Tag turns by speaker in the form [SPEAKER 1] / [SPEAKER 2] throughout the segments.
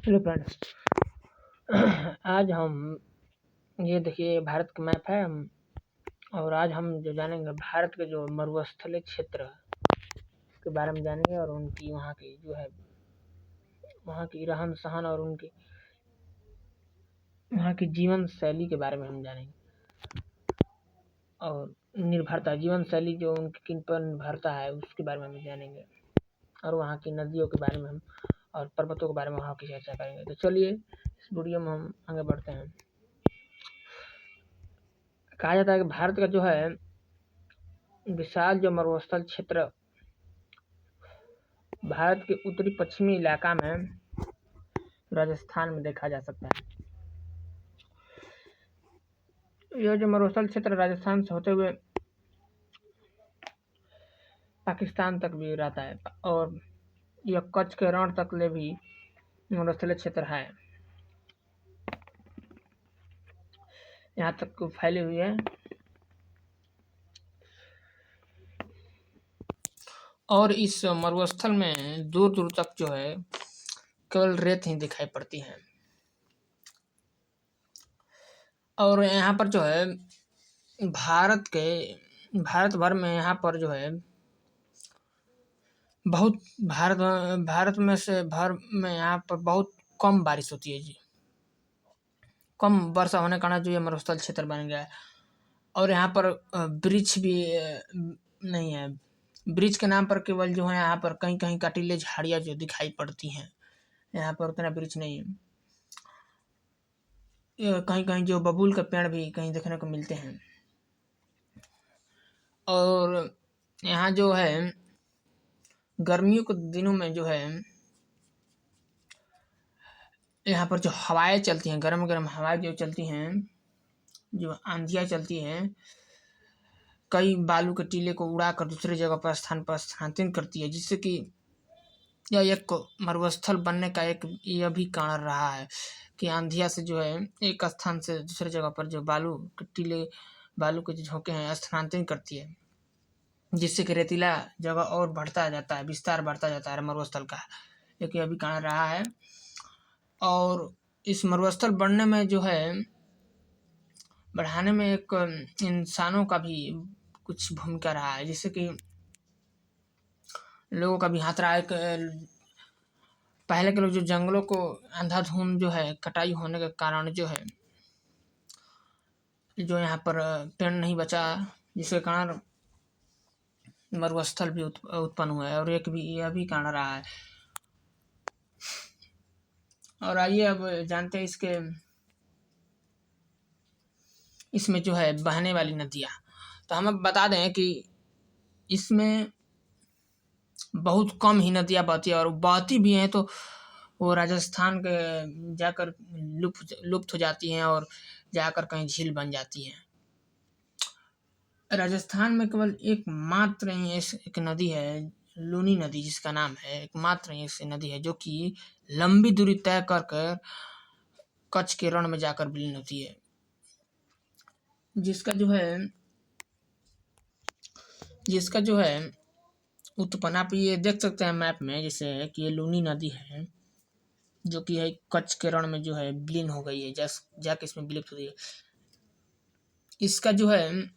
[SPEAKER 1] Hello friends. आज हम ये देखिए भारत का मैप है और आज हम जो जानेंगे भारत के जो मरुस्थलीय क्षेत्र के बारे में जानेंगे और उनकी वहाँ की जो है वहाँ की रहन सहन और उनकी वहाँ की जीवन शैली के बारे में हम जानेंगे और निर्भरता जीवन शैली जो उनकी किन पर निर्भरता है उसके बारे में हम जानेंगे और वहाँ की नदियों के बारे में हम और पर्वतों के बारे में वहाँ की चर्चा करेंगे। तो चलिए इस वीडियो में हम आगे बढ़ते हैं। कहा जाता है कि भारत का जो है विशाल जो मरुस्थल क्षेत्र भारत के उत्तरी पश्चिमी इलाका में राजस्थान में देखा जा सकता है। यह जो मरुस्थल क्षेत्र राजस्थान से होते हुए पाकिस्तान तक भी रहता है और यह कच्छ के रण तक ले भी मरुस्थलीय क्षेत्र है, यहाँ तक फैली हुई है। और इस मरुस्थल में दूर दूर तक जो है केवल रेत ही दिखाई पड़ती है और यहाँ पर जो है भारत भर में यहाँ पर जो है बहुत भारत में से भर में यहाँ पर बहुत कम बारिश होती है जी। कम वर्षा होने के कारण जो ये मरुस्थल क्षेत्र बन गया है और यहाँ पर वृक्ष भी नहीं है। वृक्ष के नाम पर केवल जो है यहाँ पर कहीं कहीं कटीले झाड़ियाँ जो दिखाई पड़ती हैं, यहाँ पर उतना वृक्ष नहीं है। कहीं कहीं जो बबूल का पेड़ भी कहीं देखने को मिलते हैं और यहाँ जो है गर्मियों के दिनों में जो है यहाँ पर जो हवाएं चलती हैं, गर्म गर्म हवाएं जो चलती हैं, जो आंधियाँ चलती हैं, कई बालू के टीले को उड़ाकर दूसरे जगह पर स्थानांतरित करती है, जिससे कि यह एक मरुस्थल बनने का एक यह भी कारण रहा है कि आंधिया से जो है एक स्थान से दूसरे जगह पर जो बालू के टीले बालू के जो झोंके हैं स्थानांतरित करती है, जिससे कि रेतीला जगह और बढ़ता जाता है, विस्तार बढ़ता जाता है मरुस्थल का, एक यह भी कारण रहा है। और इस मरुस्थल बढ़ने में जो है बढ़ाने में एक इंसानों का भी कुछ भूमिका रहा है, जिससे कि लोगों का भी हाथ रहा है। पहले के लोग जो जंगलों को अंधाधुंध जो है कटाई होने के कारण जो है जो यहाँ पर पेड़ नहीं बचा, जिसके कारण मरुस्थल भी उत्पन्न हुआ है और एक भी यह भी कारण रहा है। और आइए अब जानते हैं इसमें जो है बहने वाली नदियाँ। तो हम अब बता दें कि इसमें बहुत कम ही नदियाँ बहती है और बहती भी हैं तो वो राजस्थान के जाकर लुप्त हो जाती हैं और जाकर कहीं झील बन जाती हैं। राजस्थान में केवल एकमात्र ही एक नदी है, लूनी नदी जिसका नाम है, एकमात्र ही ऐसी नदी है जो कि लंबी दूरी तय कर कर कच्छ के रण में जाकर विलीन होती है, जिसका जो है उत्पन्न आप ये देख सकते हैं मैप में, जैसे कि ये लूनी नदी है जो कि है कच्छ के रण में जो है विलीन हो गई है, जाके इसमें विलुप्त हो गई है। इसका जो है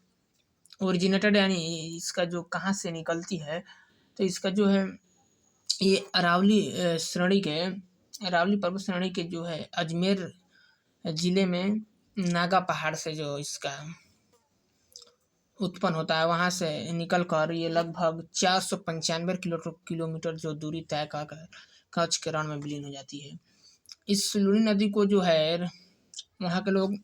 [SPEAKER 1] ओरिजिनेटेड यानी इसका जो कहाँ से निकलती है, तो इसका जो है ये अरावली पर्वत श्रेणी के जो है अजमेर जिले में नागा पहाड़ से जो इसका उत्पन्न होता है, वहाँ से निकल कर ये लगभग 495 किलोमीटर जो दूरी तय कर कच्छ के रण में विलीन हो जाती है। इस लूनी नदी को जो है वहाँ के लोग